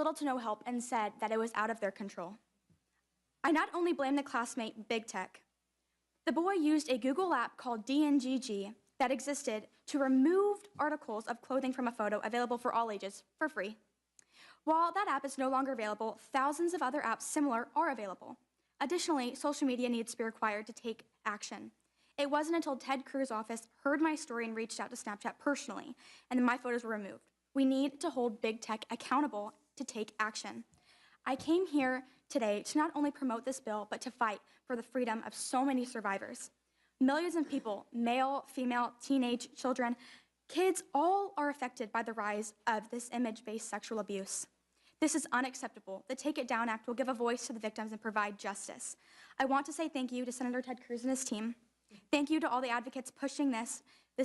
little to no help and said that it was out of their control. I not only blamed the classmate Big Tech. The boy used a Google app called DNGG that existed to remove articles of clothing from a photo available for all ages for free. While that app is no longer available, thousands of other apps similar are available. Additionally, social media needs to be required to take action. It wasn't until Ted Cruz's office heard my story and reached out to Snapchat personally, and then my photos were removed. We need to hold Big Tech accountable to take action. I came here today to not only promote this bill, but to fight for the freedom of so many survivors. Millions of people, male, female, teenage, children, kids, all are affected by the rise of this image-based sexual abuse. This is unacceptable. The Take It Down Act will give a voice to the victims and provide justice. I want to say thank you to Senator Ted Cruz and his team. Thank you to all the advocates pushing this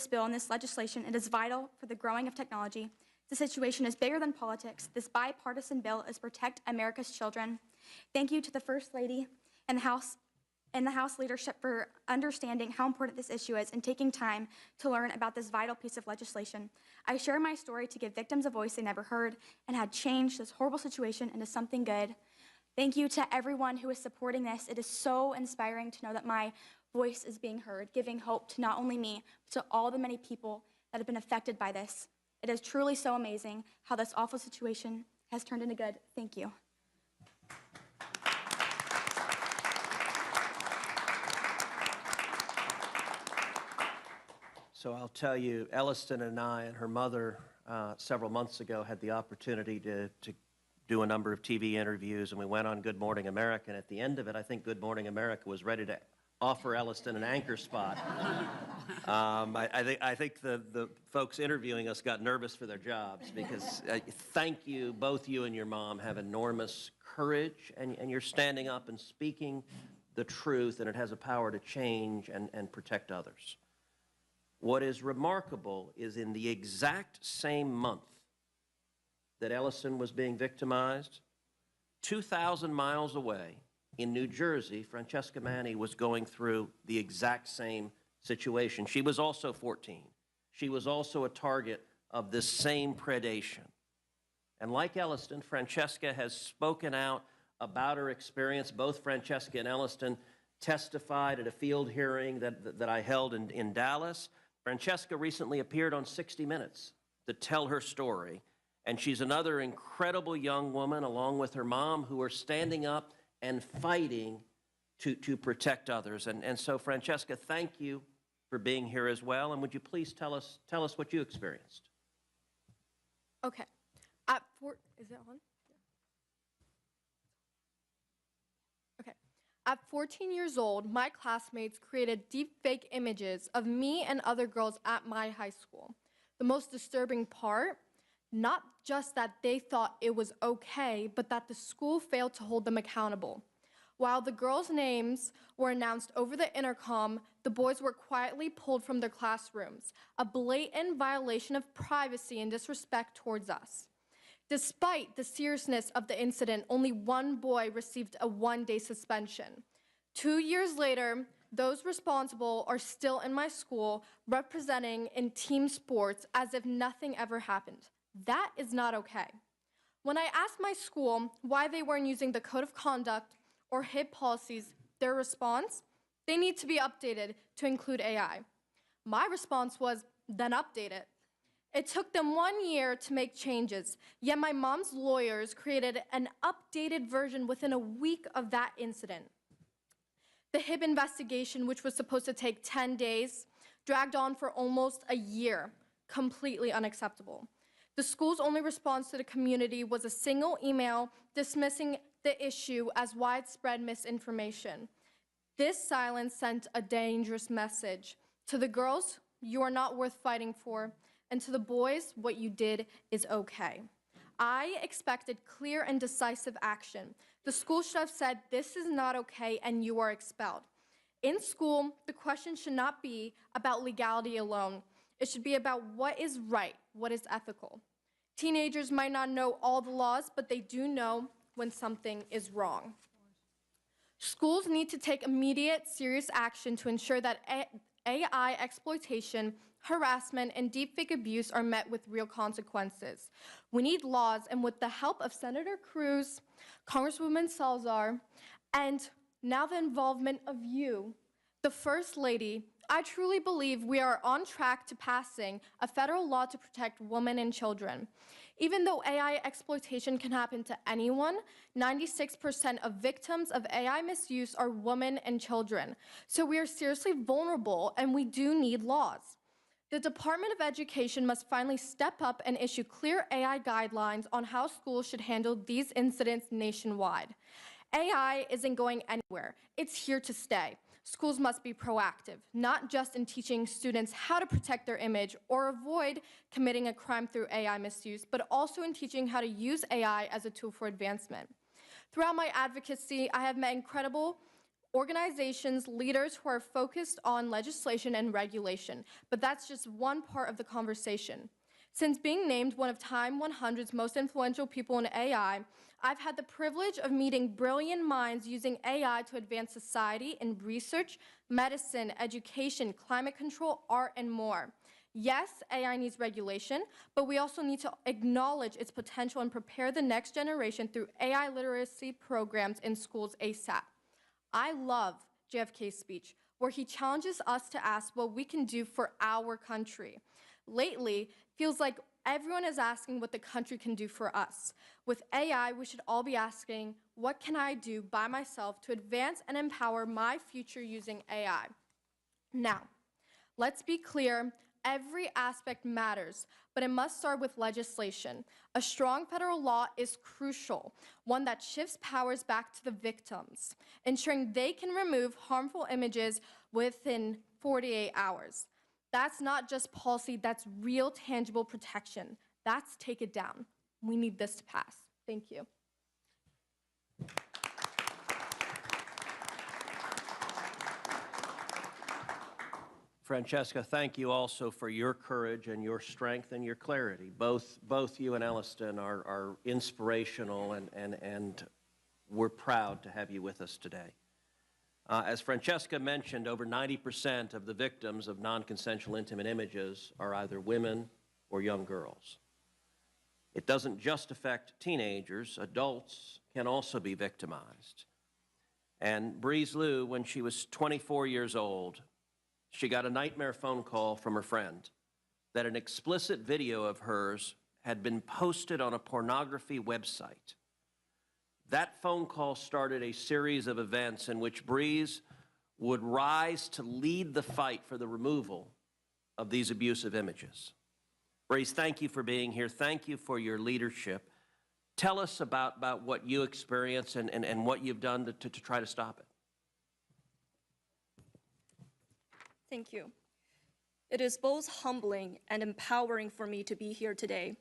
bill and this legislation. It is vital for the growing of technology. The situation is bigger than politics. This bipartisan bill is to protect America's children. Thank you to the First Lady and the House leadership for understanding how important this issue is and taking time to learn about this vital piece of legislation. I share my story to give victims a voice they never heard and had changed this horrible situation into something good. Thank you to everyone who is supporting this. It is so inspiring to know that my voice is being heard, giving hope to not only me, but to all the many people that have been affected by this. It is truly so amazing how this awful situation has turned into good. Thank you. So I'll tell you, Elliston and I and her mother several months ago had the opportunity to do a number of TV interviews, and we went on Good Morning America, and at the end of it, I think Good Morning America was ready to offer Elliston an anchor spot. I think the folks interviewing us got nervous for their jobs because thank you, both you and your mom have enormous courage, and you're standing up and speaking the truth, and it has a power to change and protect others. What is remarkable is in the exact same month that Ellison was being victimized, 2,000 miles away in New Jersey, Francesca Manni was going through the exact same situation. She was also 14. She was also a target of this same predation. And like Elliston, Francesca has spoken out about her experience. Both Francesca and Elliston testified at a field hearing that I held in Dallas. Francesca recently appeared on 60 Minutes to tell her story, and she's another incredible young woman, along with her mom, who are standing up and fighting to protect others. And so, Francesca, thank you for being here as well, and would you please tell us what you experienced? Okay. Is it on? Okay. At 14 years old, my classmates created deepfake images of me and other girls at my high school. The most disturbing part, not just that they thought it was okay, but that the school failed to hold them accountable. While the girls' names were announced over the intercom, the boys were quietly pulled from their classrooms, a blatant violation of privacy and disrespect towards us. Despite the seriousness of the incident, only one boy received a one-day suspension. 2 years later, those responsible are still in my school representing in team sports as if nothing ever happened. That is not okay. When I asked my school why they weren't using the code of conduct or HIP policies, their response, they need to be updated to include AI. My response was, then update it. It took them 1 year to make changes, yet my mom's lawyers created an updated version within a week of that incident. The HIP investigation, which was supposed to take 10 days, dragged on for almost a year, completely unacceptable. The school's only response to the community was a single email dismissing the issue as widespread misinformation. This silence sent a dangerous message. To the girls, you are not worth fighting for, and to the boys, what you did is okay. I expected clear and decisive action. The school should have said, this is not okay, and you are expelled. In school, the question should not be about legality alone. It should be about what is right, what is ethical. Teenagers might not know all the laws, but they do know when something is wrong. Schools need to take immediate, serious action to ensure that AI exploitation harassment, and deepfake abuse are met with real consequences. We need laws, and with the help of Senator Cruz, Congresswoman Salazar, and now the involvement of you, the First Lady, I truly believe we are on track to passing a federal law to protect women and children. Even though AI exploitation can happen to anyone, 96% of victims of AI misuse are women and children. So we are seriously vulnerable, and we do need laws. The Department of Education must finally step up and issue clear AI guidelines on how schools should handle these incidents nationwide. AI isn't going anywhere. It's here to stay. Schools must be proactive, not just in teaching students how to protect their image or avoid committing a crime through AI misuse, but also in teaching how to use AI as a tool for advancement. Throughout my advocacy, I have met incredible organizations, leaders who are focused on legislation and regulation, but that's just one part of the conversation. Since being named one of Time 100's most influential people in AI, I've had the privilege of meeting brilliant minds using AI to advance society in research, medicine, education, climate control, art, and more. Yes, AI needs regulation, but we also need to acknowledge its potential and prepare the next generation through AI literacy programs in schools ASAP. I love JFK's speech, where he challenges us to ask what we can do for our country. Lately, feels like everyone is asking what the country can do for us. With AI, we should all be asking, what can I do by myself to advance and empower my future using AI? Now, let's be clear, every aspect matters, but it must start with legislation. A strong federal law is crucial, one that shifts powers back to the victims, ensuring they can remove harmful images within 48 hours. That's not just policy, that's real, tangible protection. That's take it down. We need this to pass. Thank you. Francesca, thank you also for your courage and your strength and your clarity. Both you and Elliston are inspirational, and we're proud to have you with us today. As Francesca mentioned, over 90% of the victims of non-consensual intimate images are either women or young girls. It doesn't just affect teenagers. Adults can also be victimized. And Breeze Lou, when she was 24 years old, she got a nightmare phone call from her friend that an explicit video of hers had been posted on a pornography website. That phone call started a series of events in which Breeze would rise to lead the fight for the removal of these abusive images. Breeze, thank you for being here. Thank you for your leadership. Tell us about what you experienced and what you've done to try to stop it. Thank you. It is both humbling and empowering for me to be here today.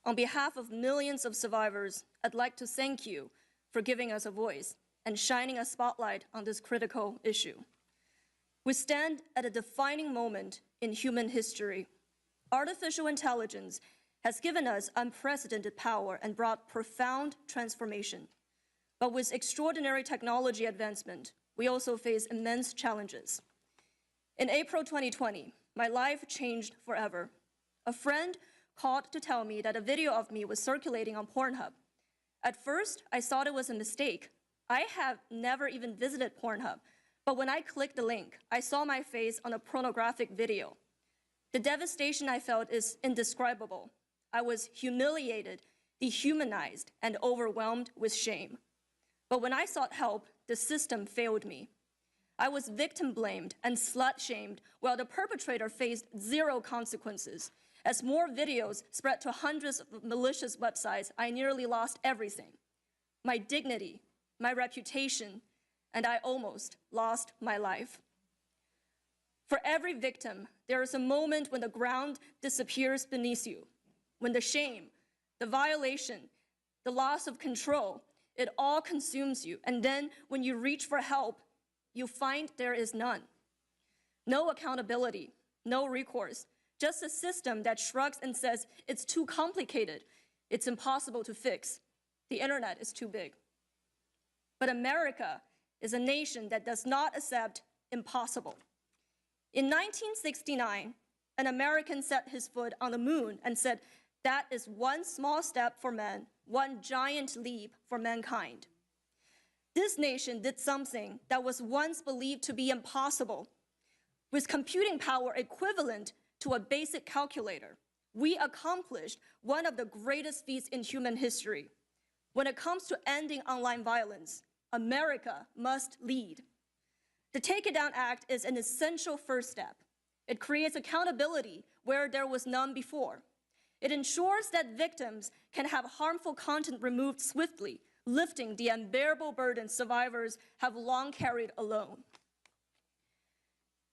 On behalf of millions of survivors, I'd like to thank you for giving us a voice and shining a spotlight on this critical issue. We stand at a defining moment in human history. Artificial intelligence has given us unprecedented power and brought profound transformation. But with extraordinary technology advancement, we also face immense challenges. In April 2020, my life changed forever. A friend called to tell me that a video of me was circulating on Pornhub. At first, I thought it was a mistake. I have never even visited Pornhub, but when I clicked the link, I saw my face on a pornographic video. The devastation I felt is indescribable. I was humiliated, dehumanized, and overwhelmed with shame. But when I sought help, the system failed me. I was victim blamed and slut shamed while the perpetrator faced zero consequences. As more videos spread to hundreds of malicious websites, I nearly lost everything. My dignity, my reputation, and I almost lost my life. For every victim, there is a moment when the ground disappears beneath you, when the shame, the violation, the loss of control, it all consumes you. And then when you reach for help, you find there is none. No accountability, no recourse, just a system that shrugs and says it's too complicated, it's impossible to fix, the internet is too big. But America is a nation that does not accept impossible. In 1969, an American set his foot on the moon and said, "That is one small step for man, one giant leap for mankind." This nation did something that was once believed to be impossible. With computing power equivalent to a basic calculator, we accomplished one of the greatest feats in human history. When it comes to ending online violence, America must lead. The Take It Down Act is an essential first step. It creates accountability where there was none before. It ensures that victims can have harmful content removed swiftly, lifting the unbearable burden survivors have long carried alone.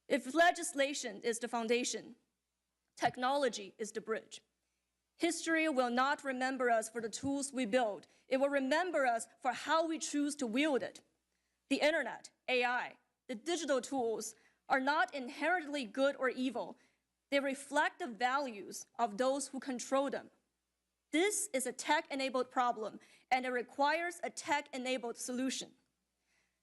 If legislation is the foundation, technology is the bridge. History will not remember us for the tools we build. It will remember us for how we choose to wield it. The internet, AI, the digital tools are not inherently good or evil. They reflect the values of those who control them. This is a tech-enabled problem, and it requires a tech-enabled solution.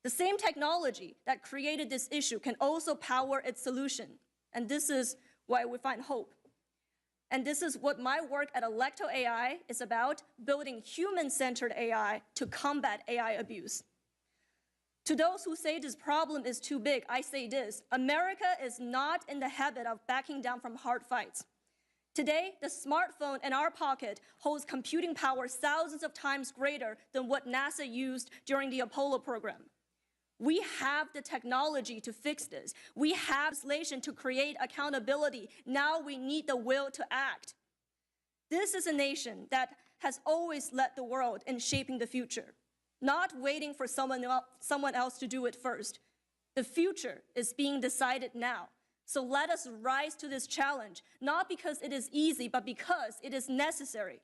The same technology that created this issue can also power its solution, and this is why we find hope. And this is what my work at Electo AI is about, building human-centered AI to combat AI abuse. To those who say this problem is too big, I say this: America is not in the habit of backing down from hard fights. Today, the smartphone in our pocket holds computing power thousands of times greater than what NASA used during the Apollo program. We have the technology to fix this. We have legislation to create accountability. Now we need the will to act. This is a nation that has always led the world in shaping the future, not waiting for someone else to do it first. The future is being decided now. So let us rise to this challenge, not because it is easy, but because it is necessary.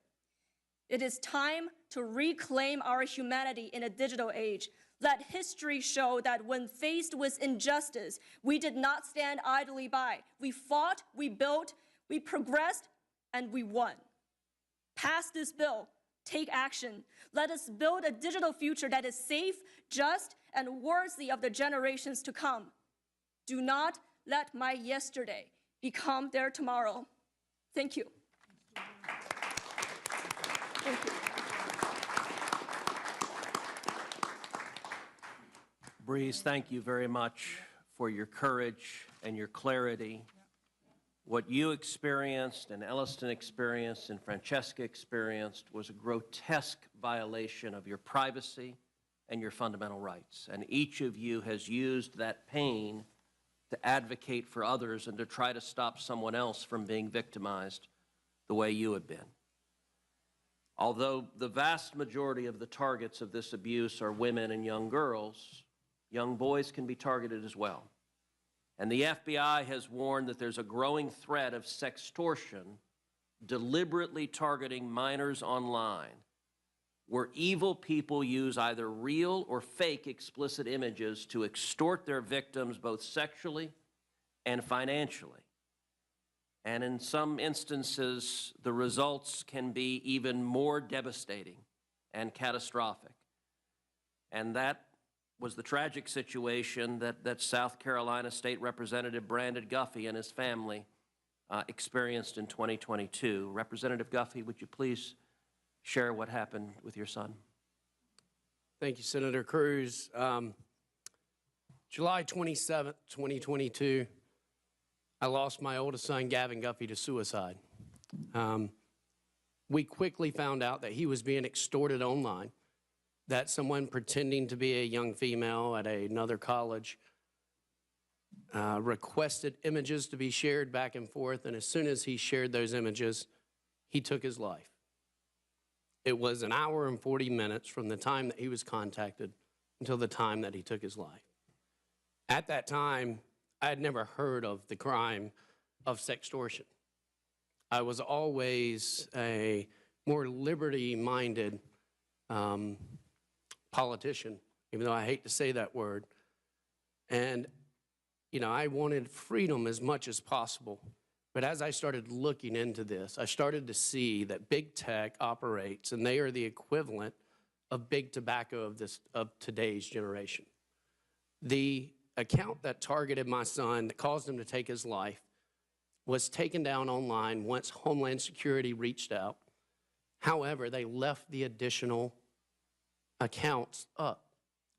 It is time to reclaim our humanity in a digital age. Let history show that when faced with injustice, we did not stand idly by. We fought, we built, we progressed, and we won. Pass this bill. Take action. Let us build a digital future that is safe, just, and worthy of the generations to come. Do not let my yesterday become their tomorrow. Thank you. Thank you. Breeze, thank you very much for your courage and your clarity. What you experienced and Elliston experienced and Francesca experienced was a grotesque violation of your privacy and your fundamental rights. And each of you has used that pain to advocate for others and to try to stop someone else from being victimized the way you had been. Although the vast majority of the targets of this abuse are women and young girls, young boys can be targeted as well. And the FBI has warned that there's a growing threat of sextortion deliberately targeting minors online, where evil people use either real or fake explicit images to extort their victims both sexually and financially. And in some instances, the results can be even more devastating and catastrophic. And that was the tragic situation that South Carolina State Representative Brandon Guffey and his family experienced in 2022. Representative Guffey, would you please share what happened with your son? Thank you, Senator Cruz. July 27th, 2022, I lost my oldest son, Gavin Guffey, to suicide. We quickly found out that he was being extorted online, that someone pretending to be a young female at another college requested images to be shared back and forth, and as soon as he shared those images, he took his life. It was an hour and 40 minutes from the time that he was contacted until the time that he took his life. At that time, I had never heard of the crime of sextortion. I was always a more liberty-minded politician, even though I hate to say that word. And, you know, I wanted freedom as much as possible. But as I started looking into this, I started to see that big tech operates, and they are the equivalent of big tobacco of today's generation. The account that targeted my son, that caused him to take his life, was taken down online once Homeland Security reached out. However, they left the additional accounts up.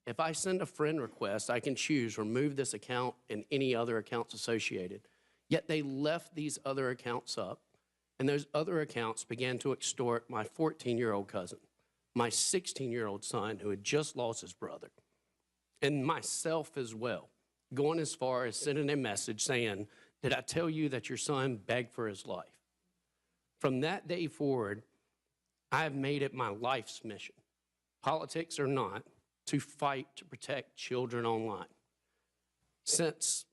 If I send a friend request, I can choose remove this account and any other accounts associated. Yet they left these other accounts up, and those other accounts began to extort my 14-year-old cousin, my 16-year-old son who had just lost his brother, and myself as well, going as far as sending a message saying, "Did I tell you that your son begged for his life?" From that day forward, I have made it my life's mission, politics or not, to fight to protect children online. Since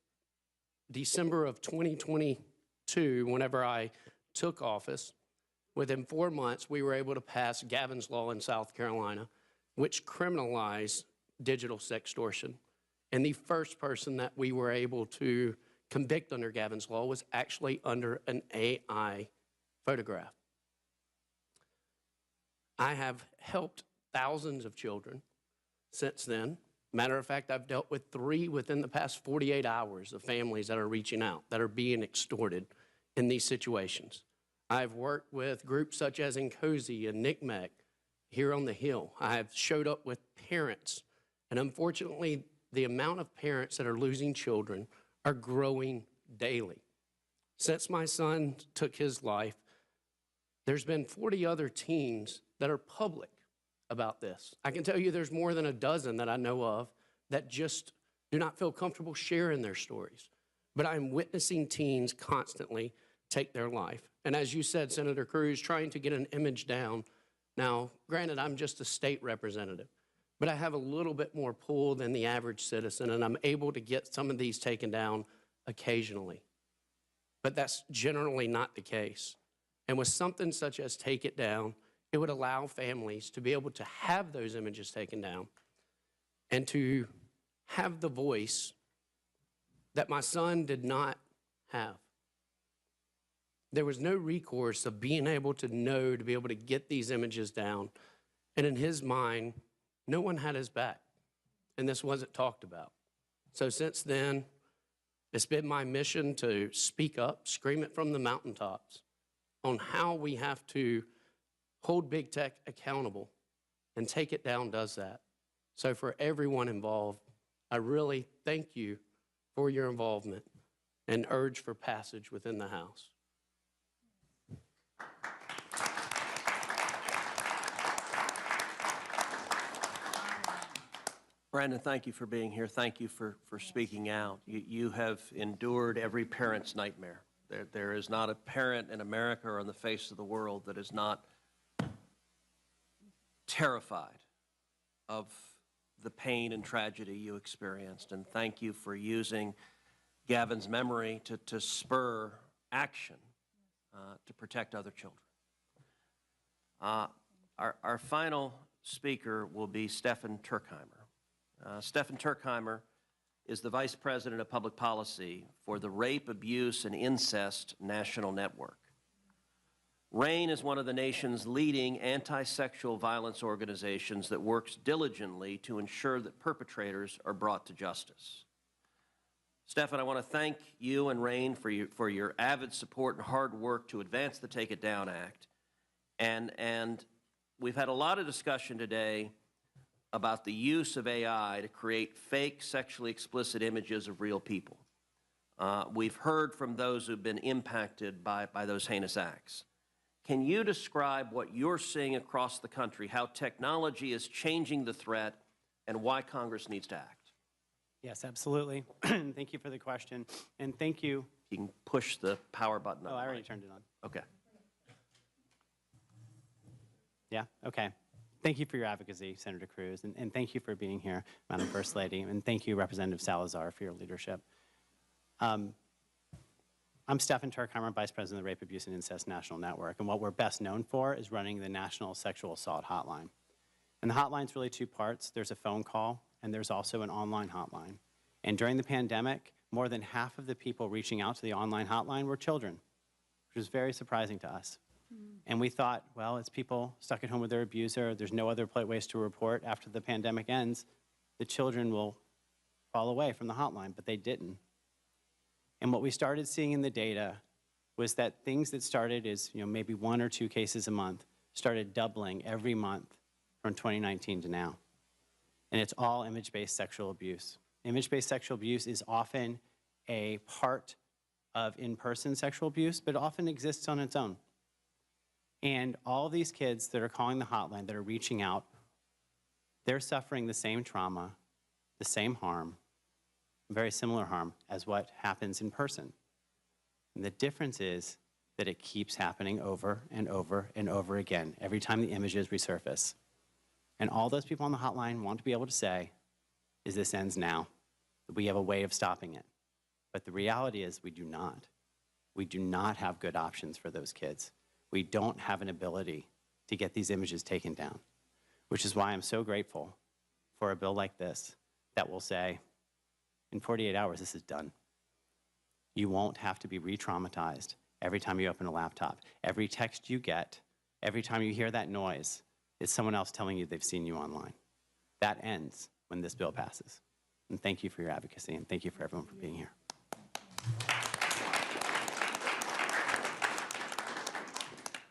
December of 2022, whenever I took office, within 4 months, we were able to pass Gavin's Law in South Carolina, which criminalized digital sextortion. And the first person that we were able to convict under Gavin's Law was actually under an AI photograph. I have helped thousands of children since then. Matter of fact, I've dealt with 3 within the past 48 hours of families that are reaching out, that are being extorted in these situations. I've worked with groups such as NCOSY and NCMEC here on the Hill. I've showed up with parents, and unfortunately, the amount of parents that are losing children are growing daily. Since my son took his life, there's been 40 other teens that are public about this. I can tell you there's more than a dozen that I know of that just do not feel comfortable sharing their stories. But I'm witnessing teens constantly take their life. And as you said, Senator Cruz, trying to get an image down. Now, granted, I'm just a state representative, but I have a little bit more pull than the average citizen, and I'm able to get some of these taken down occasionally. But that's generally not the case. And with something such as Take It Down, it would allow families to be able to have those images taken down and to have the voice that my son did not have. There was no recourse of being able to know, to be able to get these images down. And in his mind, no one had his back, and this wasn't talked about. So since then, it's been my mission to speak up, scream it from the mountaintops on how we have to hold big tech accountable, and Take It Down does that. So for everyone involved, I really thank you for your involvement and urge for passage within the House. Brandon, thank you for being here. Thank you for speaking out. You have endured every parent's nightmare. There is not a parent in America or on the face of the world that is not terrified of the pain and tragedy you experienced. And thank you for using Gavin's memory to spur action to protect other children. Our final speaker will be Stefan Turkheimer. Stefan Turkheimer is the Vice President of Public Policy for the Rape, Abuse, and Incest National Network. RAIN is one of the nation's leading anti-sexual violence organizations that works diligently to ensure that perpetrators are brought to justice. Stefan, I want to thank you and RAIN for your avid support and hard work to advance the Take It Down Act. And we've had a lot of discussion today about the use of AI to create fake sexually explicit images of real people. We've heard from those who've been impacted by those heinous acts. Can you describe what you're seeing across the country, how technology is changing the threat, and why Congress needs to act? Yes, absolutely. Thank you for the question, and thank you. You can push the power button on. Oh, I already turned it on. Okay. Yeah, okay. Thank you for your advocacy, Senator Cruz, and thank you for being here, Madam First Lady, and thank you, Representative Salazar, for your leadership. I'm Stefan Turkheimer, Vice President of the Rape, Abuse, and Incest National Network, and what we're best known for is running the National Sexual Assault Hotline. And the hotline's really 2 parts. There's a phone call, and there's also an online hotline. And during the pandemic, more than half of the people reaching out to the online hotline were children, which was very surprising to us. And we thought, well, it's people stuck at home with their abuser. There's no other ways to report. After the pandemic ends, the children will fall away from the hotline, but they didn't. And what we started seeing in the data was that things that started as maybe 1 or 2 cases a month started doubling every month from 2019 to now. And it's all image-based sexual abuse. Image-based sexual abuse is often a part of in-person sexual abuse, but it often exists on its own. And all these kids that are calling the hotline, that are reaching out, they're suffering the same trauma, the same harm, very similar harm as what happens in person. And the difference is that it keeps happening over and over and over again every time the images resurface. And all those people on the hotline want to be able to say is this ends now, that we have a way of stopping it. But the reality is we do not. We do not have good options for those kids. We don't have an ability to get these images taken down, which is why I'm so grateful for a bill like this that will say, in 48 hours, this is done. You won't have to be re-traumatized every time you open a laptop. Every text you get, every time you hear that noise, it's someone else telling you they've seen you online. That ends when this bill passes. And thank you for your advocacy, and thank you for everyone for being here.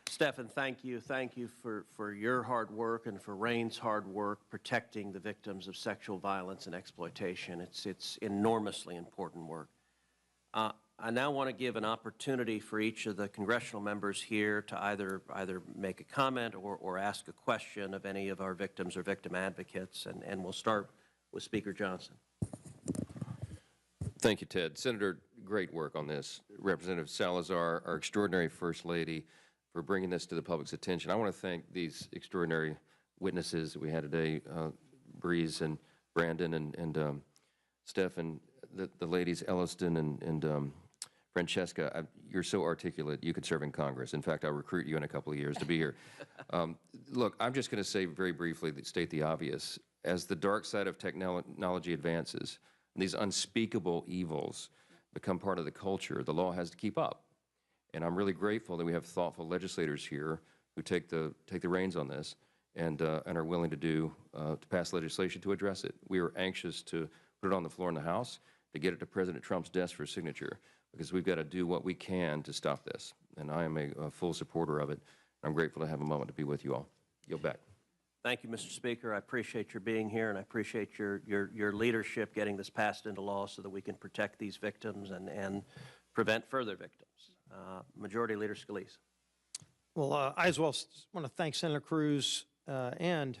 Stephan, thank you. Thank you for your hard work and for Rain's hard work protecting the victims of sexual violence and exploitation. It's enormously important work. I now want to give an opportunity for each of the congressional members here to either make a comment or ask a question of any of our victims or victim advocates, and we'll start with Speaker Johnson. Thank you, Ted. Senator, great work on this. Representative Salazar, our extraordinary First Lady, for bringing this to the public's attention. I want to thank these extraordinary witnesses that we had today, Breeze and Brandon and Stephan, the ladies Elliston and Francesca. You're so articulate, you could serve in Congress. In fact, I'll recruit you in a couple of years to be here. Look, I'm just going to say very briefly, state the obvious. As the dark side of technology advances, these unspeakable evils become part of the culture, the law has to keep up. And I'm really grateful that we have thoughtful legislators here who take the reins on this and are willing to pass legislation to address it. We are anxious to put it on the floor in the House, to get it to President Trump's desk for signature, because we've got to do what we can to stop this. And I am a full supporter of it. I'm grateful to have a moment to be with you all. Yield back. Thank you, Mr. Speaker. I appreciate your being here, and I appreciate your leadership getting this passed into law so that we can protect these victims and prevent further victims. Majority Leader Scalise. Well, I as well want to thank Senator Cruz and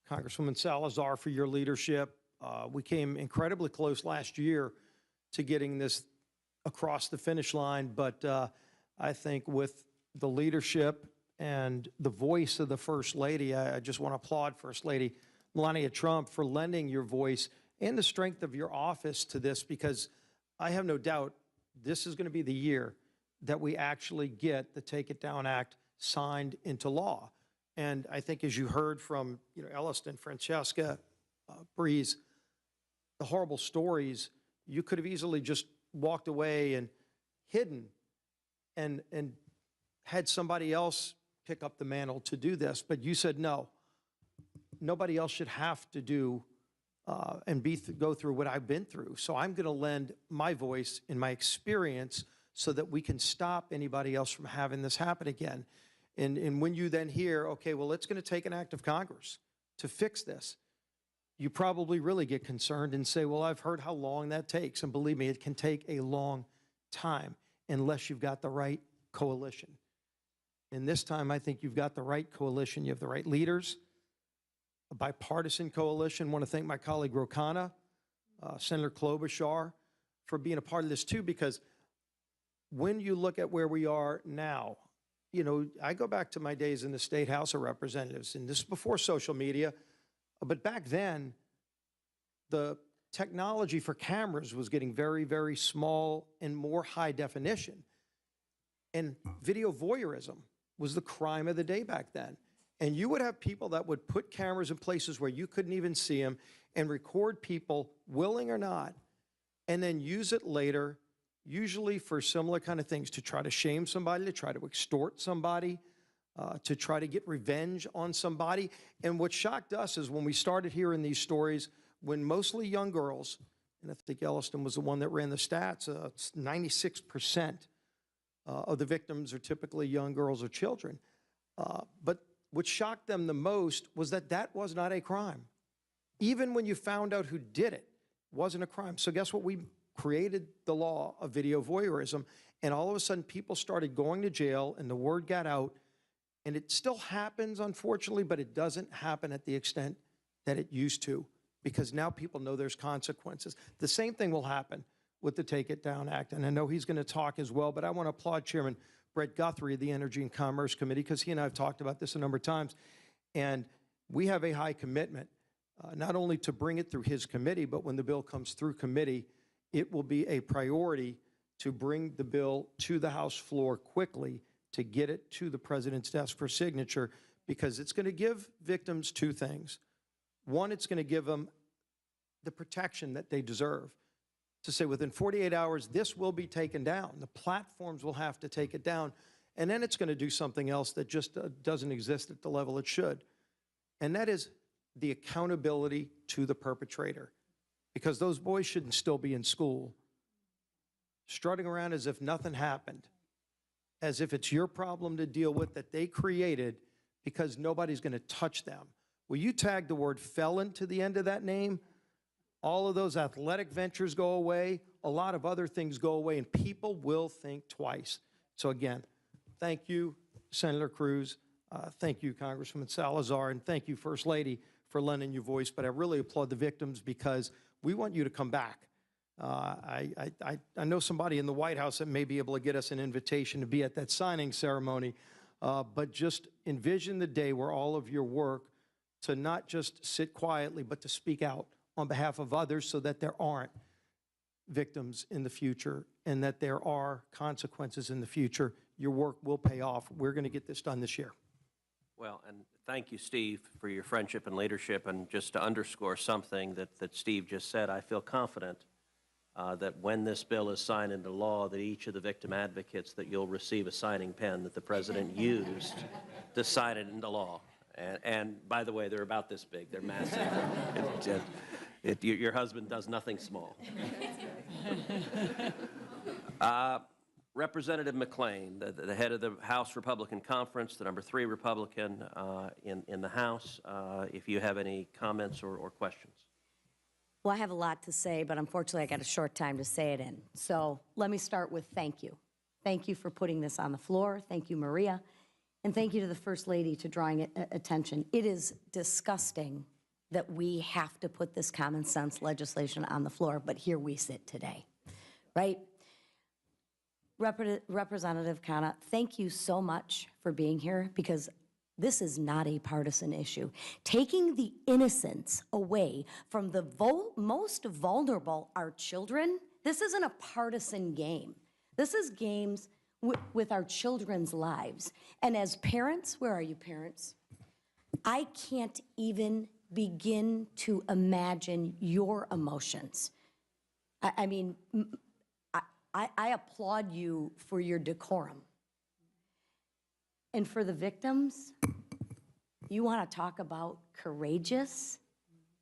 Congresswoman Salazar for your leadership. We came incredibly close last year to getting this across the finish line, but I think with the leadership and the voice of the First Lady, I just want to applaud First Lady Melania Trump for lending your voice and the strength of your office to this, because I have no doubt this is going to be the year that we actually get the Take It Down Act signed into law. And I think, as you heard from Elliston, Francesca, Breeze, the horrible stories, you could have easily just walked away and hidden and had somebody else pick up the mantle to do this. But you said, no, nobody else should have to do and go through what I've been through. So I'm going to lend my voice and my experience so that we can stop anybody else from having this happen again. And when you then hear, okay, well, it's going to take an act of Congress to fix this, you probably really get concerned and say, well, I've heard how long that takes. And believe me, it can take a long time unless you've got the right coalition. And this time, I think you've got the right coalition. You have the right leaders, a bipartisan coalition. I want to thank my colleague Rokana, Senator Klobuchar, for being a part of this too, because when you look at where we are now, I go back to my days in the State House of Representatives, and this is before social media, but back then, the technology for cameras was getting very, very small and more high definition. And video voyeurism was the crime of the day back then. And you would have people that would put cameras in places where you couldn't even see them and record people, willing or not, and then use it later, usually for similar kind of things, to try to shame somebody, to try to extort somebody, to try to get revenge on somebody. And what shocked us is when we started hearing these stories, when mostly young girls, and I think Elliston was the one that ran the stats, 96% of the victims are typically young girls or children. But what shocked them the most was that that was not a crime. Even when you found out who did it, it wasn't a crime. So guess what? We created the law of video voyeurism, and all of a sudden people started going to jail, and the word got out. And it still happens, unfortunately, but it doesn't happen at the extent that it used to, because now people know there's consequences. The same thing will happen with the Take It Down Act, and I know he's going to talk as well, but I want to applaud Chairman Brett Guthrie of the Energy and Commerce Committee, because he and I have talked about this a number of times, and we have a high commitment, not only to bring it through his committee, but when the bill comes through committee, it will be a priority to bring the bill to the House floor quickly to get it to the president's desk for signature, because it's going to give victims two things. One, it's going to give them the protection that they deserve, to say within 48 hours, this will be taken down. The platforms will have to take it down. And then it's going to do something else that just doesn't exist at the level it should. And that is the accountability to the perpetrator. Because those boys shouldn't still be in school, strutting around as if nothing happened, as if it's your problem to deal with that they created, because nobody's going to touch them. Will you tag the word felon to the end of that name? All of those athletic ventures go away, a lot of other things go away, and people will think twice. So again, thank you, Senator Cruz. Thank you, Congresswoman Salazar, and thank you, First Lady, for lending your voice. But I really applaud the victims, because we want you to come back. I know somebody in the White House that may be able to get us an invitation to be at that signing ceremony, but just envision the day where all of your work to not just sit quietly, but to speak out on behalf of others, so that there aren't victims in the future and that there are consequences in the future. Your work will pay off. We're going to get this done this year. Well, and thank you, Steve, for your friendship and leadership. And just to underscore something that Steve just said, I feel confident that when this bill is signed into law, that each of the victim advocates, that you'll receive a signing pen that the president used to sign it into law. And by the way, they're about this big. They're massive. Your husband does nothing small. Representative McClain, the head of the House Republican Conference, the number 3 Republican in the House, if you have any comments or questions. Well, I have a lot to say, but unfortunately I got a short time to say it in. So let me start with thank you. Thank you for putting this on the floor. Thank you, Maria. And thank you to the First Lady to drawing attention. It is disgusting that we have to put this common sense legislation on the floor, but here we sit today, right? Representative Khanna, thank you so much for being here, because this is not a partisan issue. Taking the innocence away from the most vulnerable, our children, this isn't a partisan game. This is games with our children's lives. And as parents, where are you parents? I can't even begin to imagine your emotions. I mean, I applaud you for your decorum. And for the victims, you want to talk about courageous?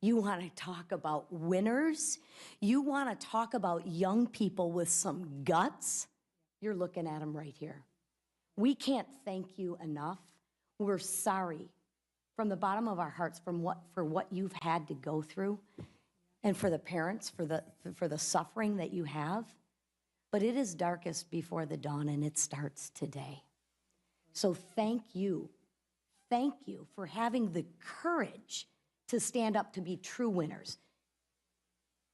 You want to talk about winners? You want to talk about young people with some guts? You're looking at them right here. We can't thank you enough. We're sorry from the bottom of our hearts for what you've had to go through, and for the parents, for the suffering that you have. But it is darkest before the dawn, and it starts today. So thank you for having the courage to stand up to be true winners.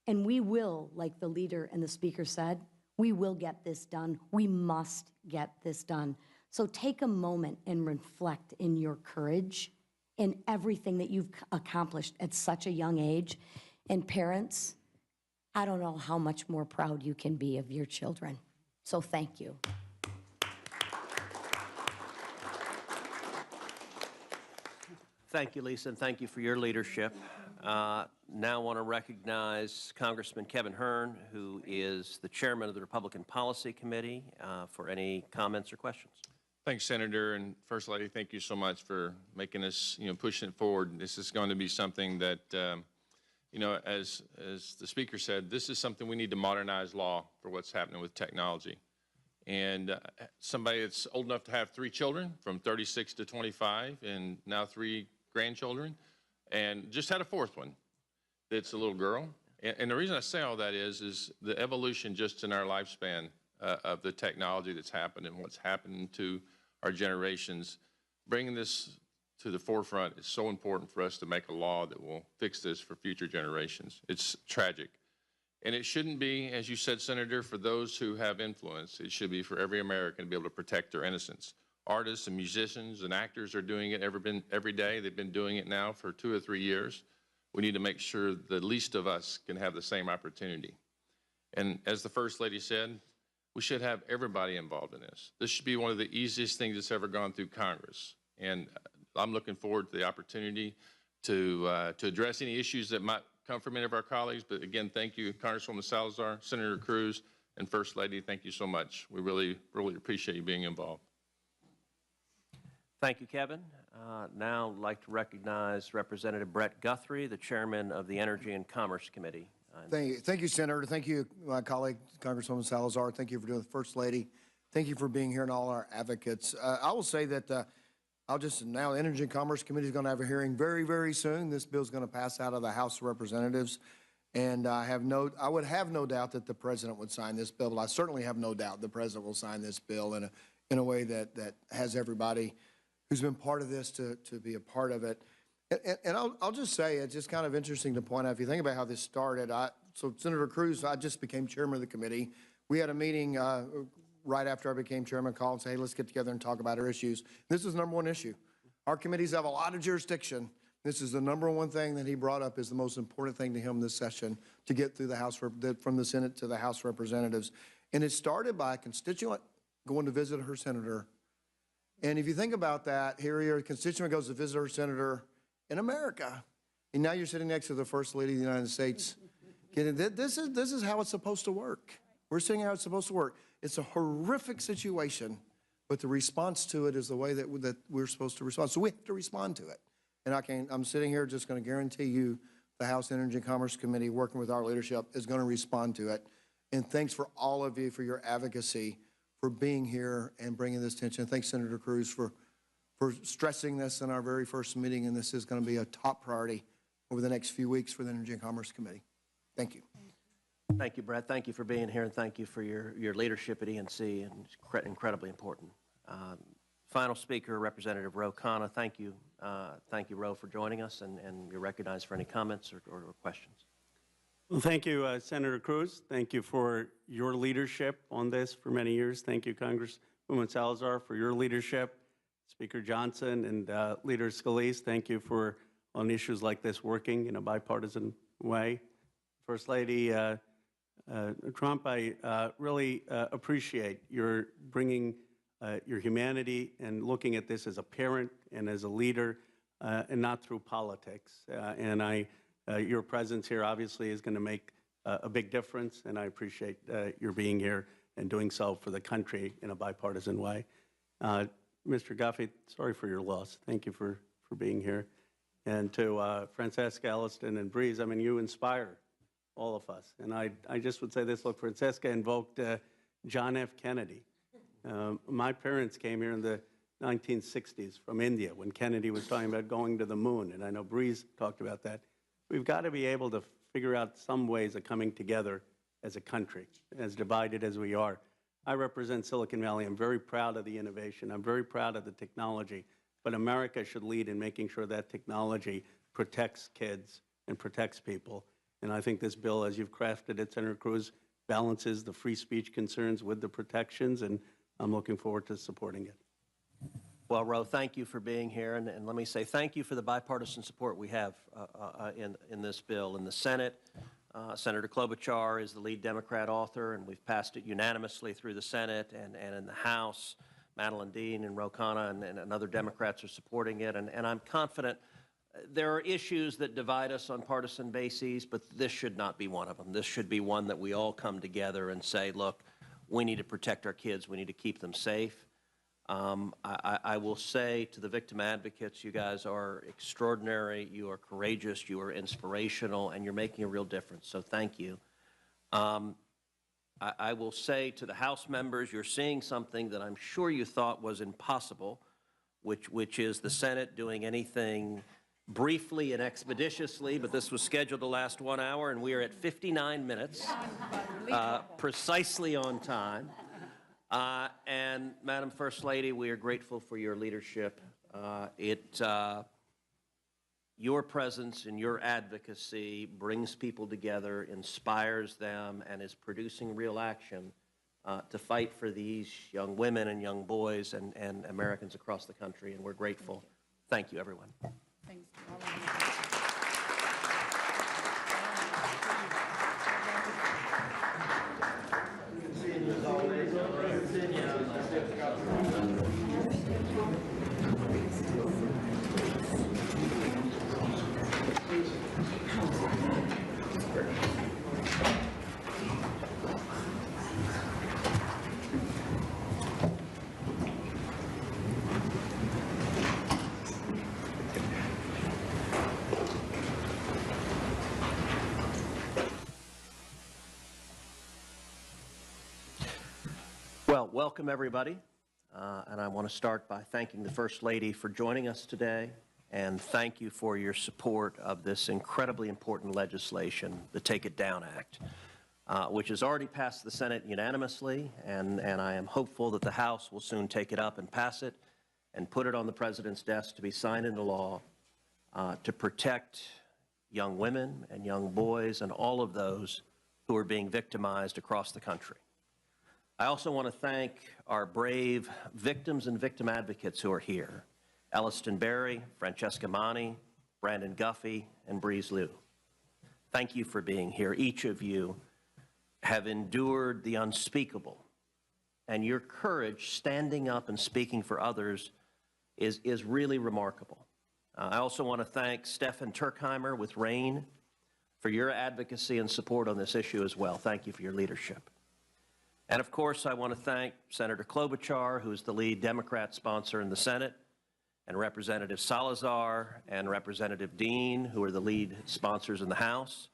And we will, like the leader and the speaker said, we will get this done. We must get this done. So take a moment and reflect in your courage in everything that you've accomplished at such a young age. And parents, I don't know how much more proud you can be of your children. So thank you. Thank you, Lisa, and thank you for your leadership. Now I want to recognize Congressman Kevin Hern, who is the chairman of the Republican Policy Committee, for any comments or questions. Thanks, Senator, and First Lady, thank you so much for making us, pushing it forward. This is going to be something that, as the speaker said, this is something we need to modernize law for what's happening with technology. And somebody that's old enough to have 3 children, from 36 to 25, and now 3 grandchildren, and just had a 4th one that's a little girl. And the reason I say all that is the evolution just in our lifespan of the technology that's happened and what's happened to our generations. Bringing this to the forefront is so important for us to make a law that will fix this for future generations. It's tragic. And it shouldn't be, as you said, Senator, for those who have influence. It should be for every American to be able to protect their innocence. Artists and musicians and actors are doing it every day. They've been doing it now for 2 or 3 years. We need to make sure the least of us can have the same opportunity. And as the First Lady said, we should have everybody involved in this. This should be one of the easiest things that's ever gone through Congress. And I'm looking forward to the opportunity to address any issues that might come from any of our colleagues. But again, thank you, Congresswoman Salazar, Senator Cruz, and First Lady. Thank you so much. We really, really appreciate you being involved. Thank you, Kevin. Now I'd like to recognize Representative Brett Guthrie, the chairman of the Energy and Commerce Committee. Thank you, Senator. Thank you, my colleague, Congresswoman Salazar. Thank you for doing the First Lady. Thank you for being here and all our advocates. I will say that I'll just now, the Energy and Commerce Committee is going to have a hearing very, very soon. This bill is going to pass out of the House of Representatives. And I would have no doubt that the president would sign this bill, but I certainly have no doubt the president will sign this bill in a way that has everybody who's been part of this to be a part of it. And I'll just say, it's just kind of interesting to point out, if you think about how this started, so Senator Cruz, I just became chairman of the committee. We had a meeting right after I became chairman, called and say, hey, let's get together and talk about our issues. This is the #1 issue. Our committees have a lot of jurisdiction. This is the #1 thing that he brought up is the most important thing to him this session, to get through the House, from the Senate to the House of Representatives. And it started by a constituent going to visit her senator. And if you think about that, here your constituent goes to visit her senator in America. And now you're sitting next to the First Lady of the United States. This is how it's supposed to work. We're seeing how it's supposed to work. It's a horrific situation, but the response to it is the way that we're supposed to respond. So we have to respond to it. And I'm sitting here just going to guarantee you the House Energy and Commerce Committee, working with our leadership, is going to respond to it. And thanks for all of you for your advocacy, for being here and bringing this attention. Thanks, Senator Cruz, for stressing this in our very first meeting. And this is going to be a top priority over the next few weeks for the Energy and Commerce Committee. Thank you. Thank you, Brett. Thank you for being here, and thank you for your leadership at ENC, and it's incredibly important. Final speaker, Representative Ro Khanna. Thank you. Thank you, Ro, for joining us, and you're recognized for any comments or questions. Well, thank you, Senator Cruz. Thank you for your leadership on this for many years. Thank you, Congresswoman Salazar, for your leadership. Speaker Johnson and Leader Scalise, thank you for, on issues like this, working in a bipartisan way. First Lady Trump, I really appreciate your bringing your humanity and looking at this as a parent and as a leader and not through politics. Your presence here obviously is going to make a big difference, and I appreciate your being here and doing so for the country in a bipartisan way. Mr. Guthrie, sorry for your loss. Thank you for being here. And to Francesca, Elliston, and Breeze, I mean, you inspire all of us. And I just would say this, look, Francesca invoked John F. Kennedy. My parents came here in the 1960s from India when Kennedy was talking about going to the moon, and I know Breeze talked about that. We've got to be able to figure out some ways of coming together as a country, as divided as we are. I represent Silicon Valley. I'm very proud of the innovation. I'm very proud of the technology, but America should lead in making sure that technology protects kids and protects people. And I think this bill, as you've crafted it, Senator Cruz, balances the free speech concerns with the protections, and I'm looking forward to supporting it. Well, Ro, thank you for being here, and let me say thank you for the bipartisan support we have in this bill. In the Senate, Senator Klobuchar is the lead Democrat author, and we've passed it unanimously through the Senate, and in the House, Madeline Dean and Ro Khanna and other Democrats are supporting it, and I'm confident. There are issues that divide us on partisan bases, but this should not be one of them. This should be one that we all come together and say, look, we need to protect our kids. We need to keep them safe. I will say to the victim advocates, you guys are extraordinary. You are courageous. You are inspirational, and you're making a real difference. So thank you. I will say to the House members, you're seeing something that I'm sure you thought was impossible, which is the Senate doing anything briefly and expeditiously, but this was scheduled to last 1 hour, and we are at 59 minutes, precisely on time. And Madam First Lady, we are grateful for your leadership. Your presence and your advocacy brings people together, inspires them, and is producing real action to fight for these young women and young boys and Americans across the country, and we're grateful. Thank you, everyone. Thanks to all of you. Well, welcome everybody, and I want to start by thanking the First Lady for joining us today, and thank you for your support of this incredibly important legislation, the Take It Down Act, which has already passed the Senate unanimously, and I am hopeful that the House will soon take it up and pass it and put it on the President's desk to be signed into law to protect young women and young boys and all of those who are being victimized across the country. I also want to thank our brave victims and victim advocates who are here, Elliston Berry, Francesca Mani, Brandon Guffey, and Breeze Liu. Thank you for being here. Each of you have endured the unspeakable, and your courage standing up and speaking for others is really remarkable. I also want to thank Stefan Turkheimer with RAIN for your advocacy and support on this issue as well. Thank you for your leadership. And of course, I want to thank Senator Klobuchar, who is the lead Democrat sponsor in the Senate, and Representative Salazar and Representative Dean, who are the lead sponsors in the House,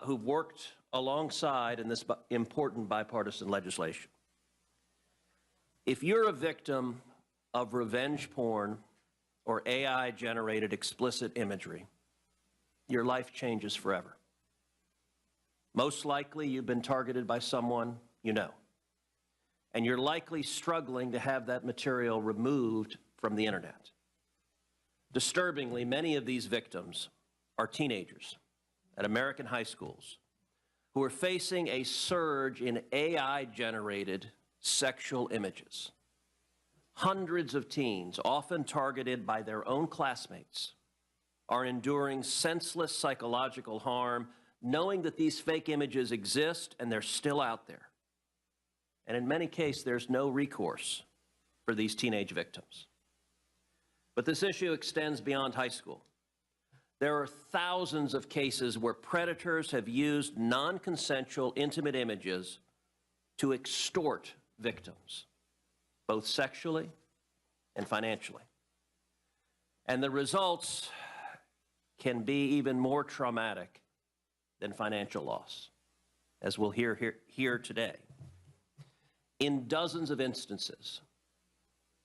who've worked alongside in this important bipartisan legislation. If you're a victim of revenge porn or AI-generated explicit imagery, your life changes forever. Most likely, you've been targeted by someone you know, and you're likely struggling to have that material removed from the internet. Disturbingly, many of these victims are teenagers at American high schools who are facing a surge in AI-generated sexual images. Hundreds of teens, often targeted by their own classmates, are enduring senseless psychological harm, knowing that these fake images exist and they're still out there. And in many cases, there's no recourse for these teenage victims. But this issue extends beyond high school. There are thousands of cases where predators have used non-consensual intimate images to extort victims, both sexually and financially. And the results can be even more traumatic than financial loss, as we'll hear today. In dozens of instances,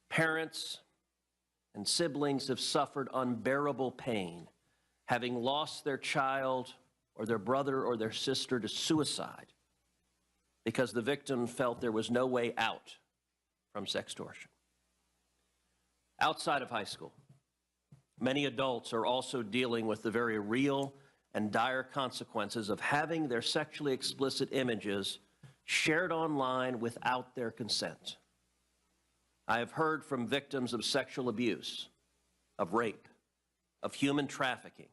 parents and siblings have suffered unbearable pain, having lost their child or their brother or their sister to suicide because the victim felt there was no way out from sextortion. Outside of high school, many adults are also dealing with the very real and dire consequences of having their sexually explicit images shared online without their consent. I have heard from victims of sexual abuse, of rape, of human trafficking,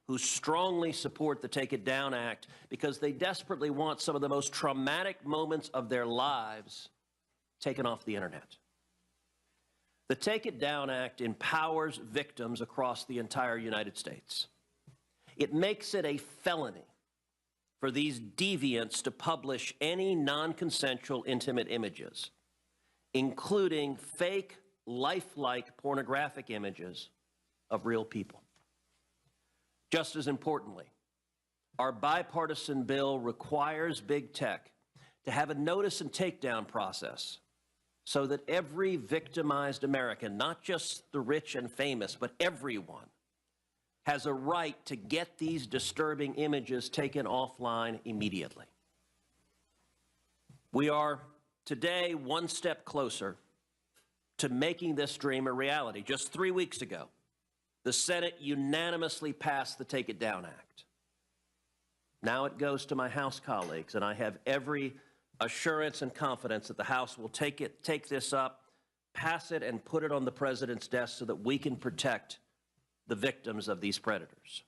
who strongly support the Take It Down Act because they desperately want some of the most traumatic moments of their lives taken off the internet. The Take It Down Act empowers victims across the entire United States. It makes it a felony for these deviants to publish any non-consensual intimate images, including fake, lifelike pornographic images of real people. Just as importantly, our bipartisan bill requires big tech to have a notice and takedown process so that every victimized American, not just the rich and famous, but everyone, has a right to get these disturbing images taken offline immediately. We are today one step closer to making this dream a reality. Just 3 weeks ago, the Senate unanimously passed the Take It Down Act. Now it goes to my House colleagues, and I have every assurance and confidence that the House will take this up, pass it, and put it on the President's desk so that we can protect the victims of these predators.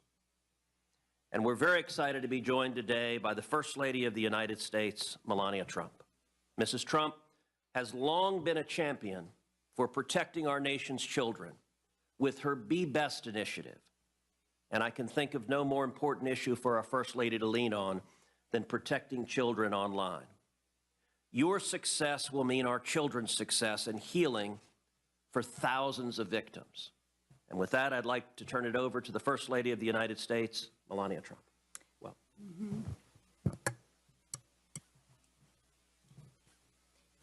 And we're very excited to be joined today by the First Lady of the United States, Melania Trump. Mrs. Trump has long been a champion for protecting our nation's children with her Be Best initiative. And I can think of no more important issue for our First Lady to lean on than protecting children online. Your success will mean our children's success and healing for thousands of victims. And with that, I'd like to turn it over to the First Lady of the United States, Melania Trump. Well.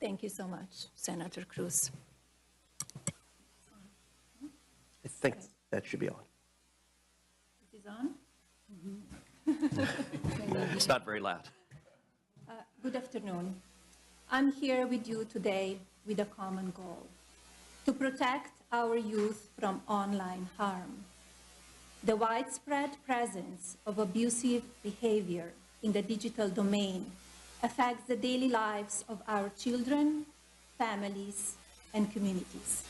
Thank you so much, Senator Cruz. I think that should be on. It is on? It's not very loud. Good afternoon. I'm here with you today with a common goal: to protect our youth from online harm. The widespread presence of abusive behavior in the digital domain affects the daily lives of our children, families, and communities.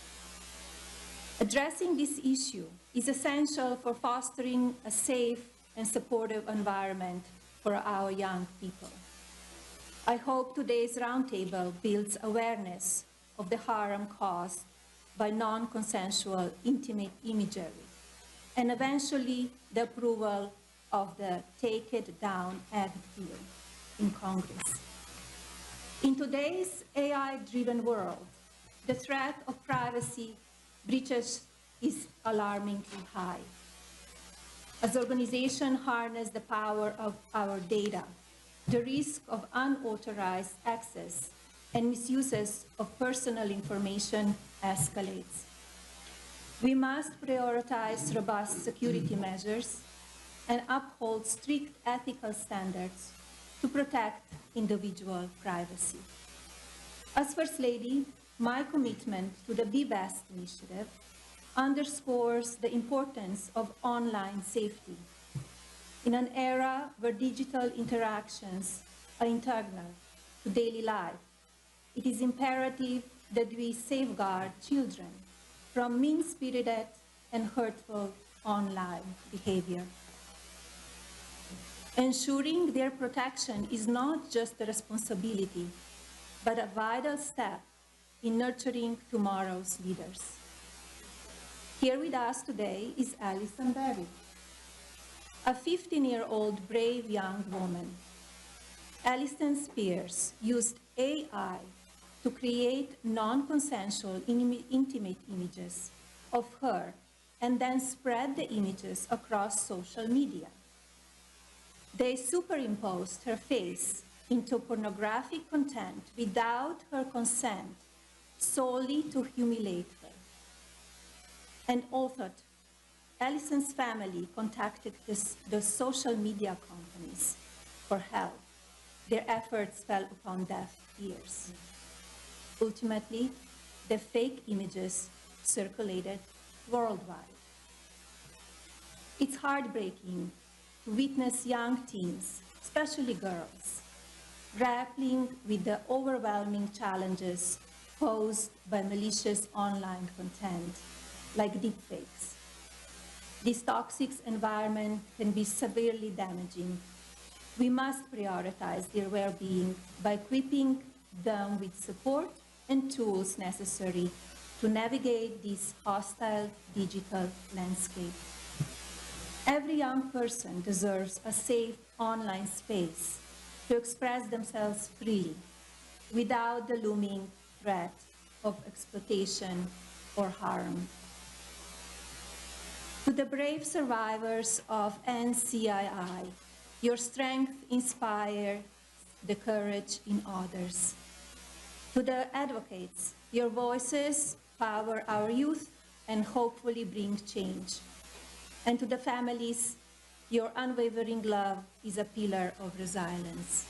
Addressing this issue is essential for fostering a safe and supportive environment for our young people. I hope today's roundtable builds awareness of the harm caused by non-consensual intimate imagery, and eventually the approval of the Take It Down Act bill in Congress. In today's AI-driven world, the threat of privacy breaches is alarmingly high. As organizations harness the power of our data, the risk of unauthorized access and misuses of personal information escalates. We must prioritize robust security measures and uphold strict ethical standards to protect individual privacy. As First Lady, my commitment to the Be Best initiative underscores the importance of online safety. In an era where digital interactions are integral to daily life, it is imperative that we safeguard children from mean-spirited and hurtful online behavior. Ensuring their protection is not just a responsibility, but a vital step in nurturing tomorrow's leaders. Here with us today is Allison Berry, a 15-year-old brave young woman. Allison Spears used AI to create non-consensual intimate images of her and then spread the images across social media. They superimposed her face into pornographic content without her consent, solely to humiliate her. And authored, Allison's family contacted the social media companies for help. Their efforts fell upon deaf ears. Ultimately, the fake images circulated worldwide. It's heartbreaking to witness young teens, especially girls, grappling with the overwhelming challenges posed by malicious online content, like deepfakes. This toxic environment can be severely damaging. We must prioritize their well-being by equipping them with support and tools necessary to navigate this hostile digital landscape. Every young person deserves a safe online space to express themselves freely without the looming threat of exploitation or harm. To the brave survivors of NCII, your strength inspires the courage in others. To the advocates, your voices power our youth and hopefully bring change. And to the families, your unwavering love is a pillar of resilience.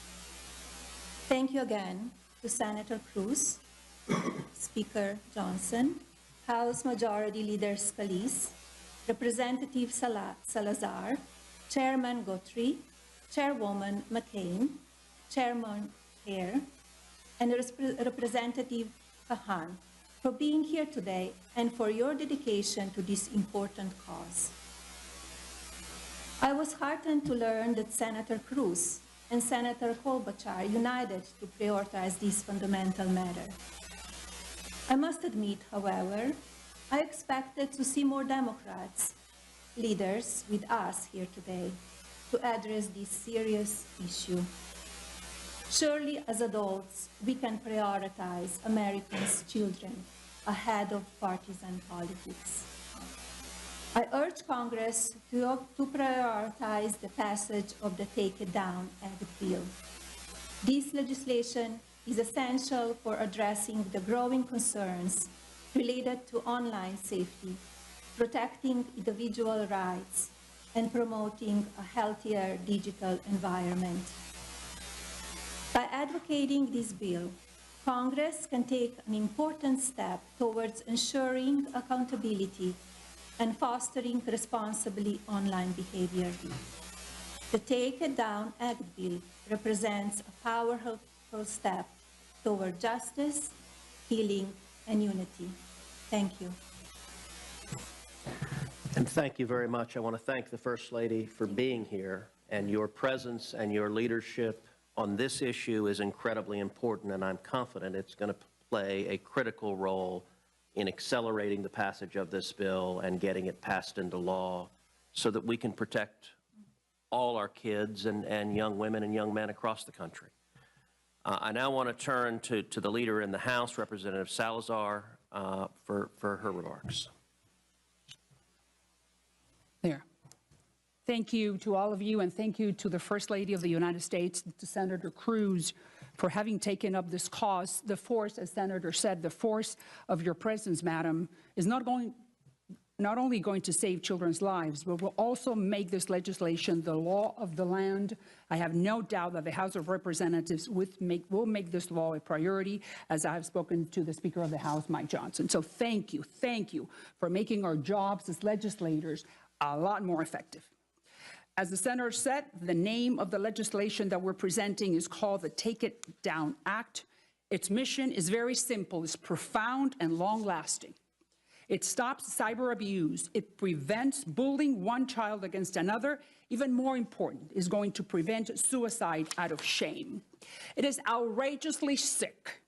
Thank you again to Senator Cruz, Speaker Johnson, House Majority Leader Scalise, Representative Salazar, Chairman Guthrie, Chairwoman McCain, Chairman Hare, and Representative Kahan for being here today and for your dedication to this important cause. I was heartened to learn that Senator Cruz and Senator Klobuchar united to prioritize this fundamental matter. I must admit, however, I expected to see more Democrats, leaders with us here today, to address this serious issue. Surely, as adults, we can prioritize Americans' children ahead of partisan politics. I urge Congress to prioritize the passage of the Take It Down Act bill. This legislation is essential for addressing the growing concerns related to online safety, protecting individual rights, and promoting a healthier digital environment. By advocating this bill, Congress can take an important step towards ensuring accountability and fostering responsibly online behavior. The Take It Down Act bill represents a powerful step toward justice, healing, and unity. Thank you. And thank you very much. I want to thank the First Lady for being here, and your presence and your leadership on this issue is incredibly important, and I'm confident it's going to play a critical role in accelerating the passage of this bill and getting it passed into law so that we can protect all our kids and young women and young men across the country. I now want to turn to the leader in the House, Representative Salazar, for her remarks. There. Thank you to all of you, and thank you to the First Lady of the United States, to Senator Cruz, for having taken up this cause. The force, as Senator said, the force of your presence, Madam, is not only going to save children's lives, but will also make this legislation the law of the land. I have no doubt that the House of Representatives will make this law a priority, as I have spoken to the Speaker of the House, Mike Johnson. So thank you for making our jobs as legislators a lot more effective. As the Senator said, the name of the legislation that we're presenting is called the Take It Down Act. Its mission is very simple. It's profound and long-lasting. It stops cyber abuse. It prevents bullying one child against another. Even more important, is going to prevent suicide out of shame. It is outrageously sick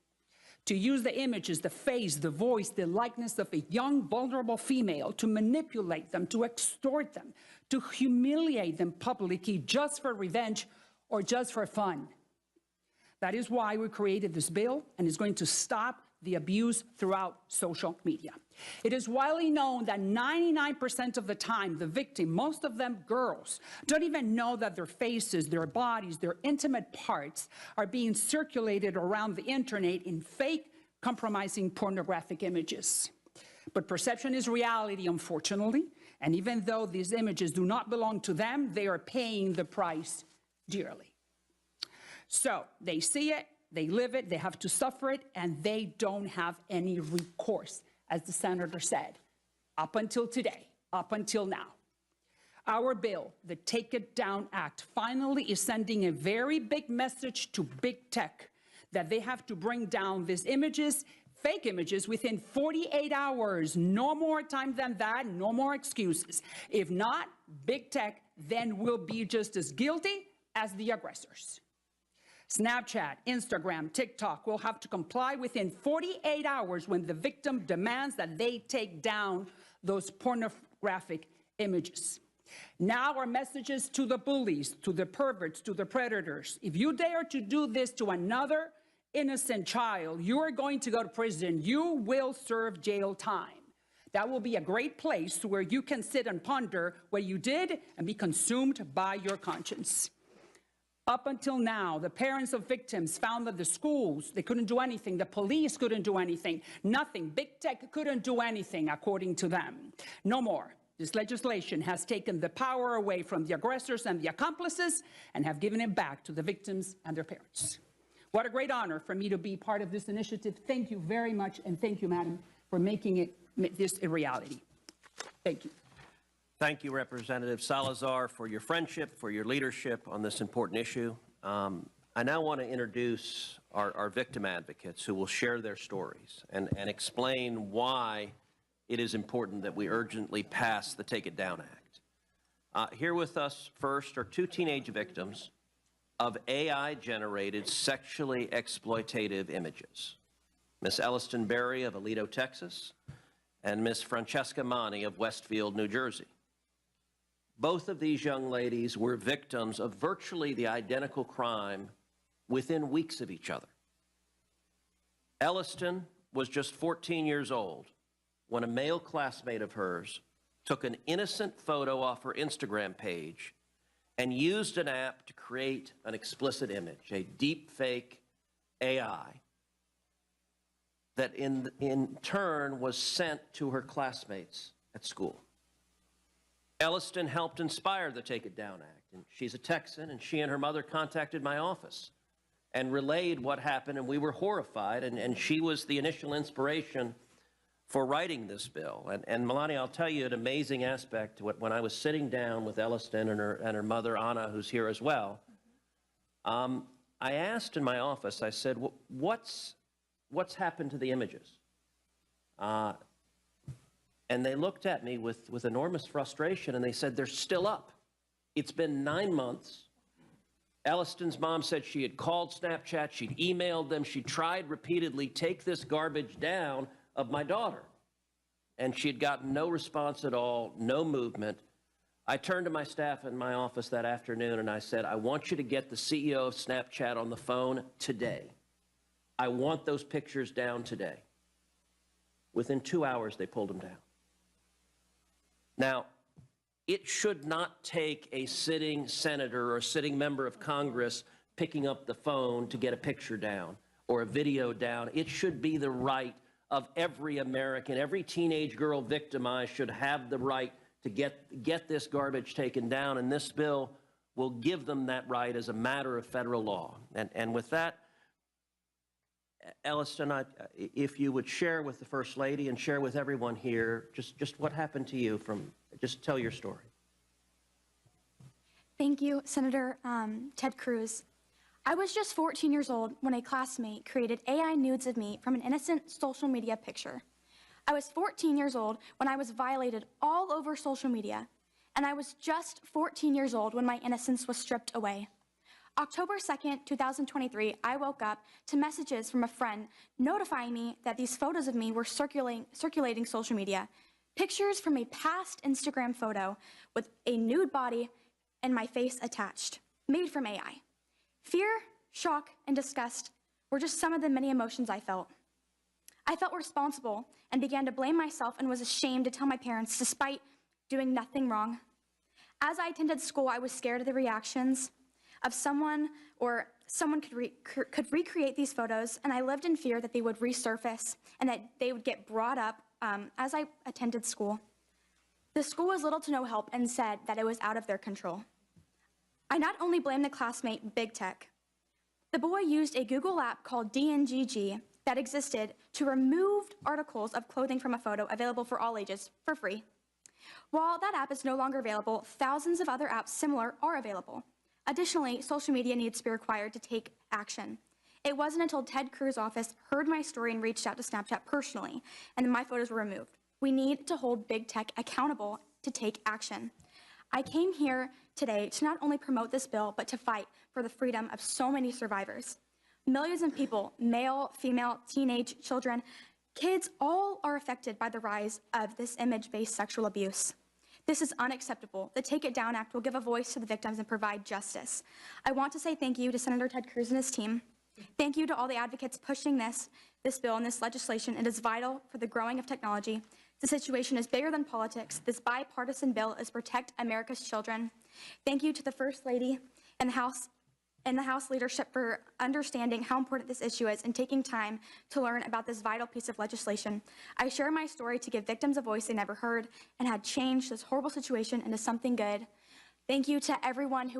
to use the images, the face, the voice, the likeness of a young, vulnerable female, to manipulate them, to extort them, to humiliate them publicly just for revenge or just for fun. That is why we created this bill, and it's going to stop the abuse throughout social media. It is widely known that 99% of the time, the victim, most of them girls, don't even know that their faces, their bodies, their intimate parts are being circulated around the internet in fake, compromising pornographic images. But perception is reality, unfortunately, and even though these images do not belong to them, they are paying the price dearly. So they see it, they live it, they have to suffer it, and they don't have any recourse, as the Senator said, up until today, up until now. Our bill, the Take It Down Act, finally is sending a very big message to big tech that they have to bring down these images, fake images, within 48 hours. No more time than that, no more excuses. If not, big tech then will be just as guilty as the aggressors. Snapchat, Instagram, TikTok will have to comply within 48 hours when the victim demands that they take down those pornographic images. Now our messages to the bullies, to the perverts, to the predators: if you dare to do this to another innocent child, you are going to go to prison. You will serve jail time. That will be a great place where you can sit and ponder what you did and be consumed by your conscience. Up until now, the parents of victims found that the schools, they couldn't do anything. The police couldn't do anything. Nothing. Big tech couldn't do anything, according to them. No more. This legislation has taken the power away from the aggressors and the accomplices and have given it back to the victims and their parents. What a great honor for me to be part of this initiative. Thank you very much, and thank you, Madam, for making this a reality. Thank you. Thank you, Representative Salazar, for your friendship, for your leadership on this important issue. I now want to introduce our victim advocates who will share their stories and explain why it is important that we urgently pass the Take It Down Act. Here with us first are two teenage victims of AI-generated sexually exploitative images. Miss Elliston Berry of Aledo, Texas, and Miss Francesca Mani of Westfield, New Jersey. Both of these young ladies were victims of virtually the identical crime within weeks of each other. Elliston was just 14 years old when a male classmate of hers took an innocent photo off her Instagram page and used an app to create an explicit image, a deep fake AI, that in turn was sent to her classmates at school. Elliston helped inspire the Take It Down Act, and she's a Texan, and she and her mother contacted my office and relayed what happened, and we were horrified, and she was the initial inspiration for writing this bill. And Melania, I'll tell you an amazing aspect. When I was sitting down with Elliston and her mother, Anna, who's here as well, I asked in my office, I said, what's happened to the images? And they looked at me with enormous frustration, and they said, they're still up. It's been 9 months. Elliston's mom said she had called Snapchat, she'd emailed them, she tried repeatedly, take this garbage down of my daughter. And she had gotten no response at all, no movement. I turned to my staff in my office that afternoon and I said, I want you to get the CEO of Snapchat on the phone today. I want those pictures down today. Within 2 hours, they pulled them down. Now, it should not take a sitting senator or a sitting member of Congress picking up the phone to get a picture down or a video down. It should be the right of every American. Every teenage girl victimized should have the right to get this garbage taken down, and this bill will give them that right as a matter of federal law. And with that, Elliston, if you would share with the First Lady and share with everyone here just what happened to you just tell your story. Thank you, Senator Ted Cruz. I was just 14 years old when a classmate created AI nudes of me from an innocent social media picture. I was 14 years old when I was violated all over social media, and I was just 14 years old when my innocence was stripped away. October 2nd, 2023, I woke up to messages from a friend notifying me that these photos of me were circulating social media. Pictures from a past Instagram photo with a nude body and my face attached, made from AI. Fear, shock, and disgust were just some of the many emotions I felt. I felt responsible and began to blame myself and was ashamed to tell my parents despite doing nothing wrong. As I attended school, I was scared of the reactions of someone could recreate these photos, and I lived in fear that they would resurface and that they would get brought up as I attended school. The school was little to no help and said that it was out of their control. I not only blamed the classmate Big Tech. The boy used a Google app called DNGG that existed to remove articles of clothing from a photo available for all ages for free. While that app is no longer available, thousands of other apps similar are available. Additionally, social media needs to be required to take action. It wasn't until Ted Cruz's office heard my story and reached out to Snapchat personally, and then my photos were removed. We need to hold Big Tech accountable to take action. I came here today to not only promote this bill, but to fight for the freedom of so many survivors. Millions of people, male, female, teenage, children, kids, all are affected by the rise of this image-based sexual abuse. This is unacceptable. The Take It Down Act will give a voice to the victims and provide justice. I want to say thank you to Senator Ted Cruz and his team. Thank you to all the advocates pushing this bill and this legislation. It is vital for the growing of technology. The situation is bigger than politics. This bipartisan bill is to protect America's children. Thank you to the First Lady and the House and the House leadership for understanding how important this issue is and taking time to learn about this vital piece of legislation. I share my story to give victims a voice they never heard and had changed this horrible situation into something good. Thank you to everyone who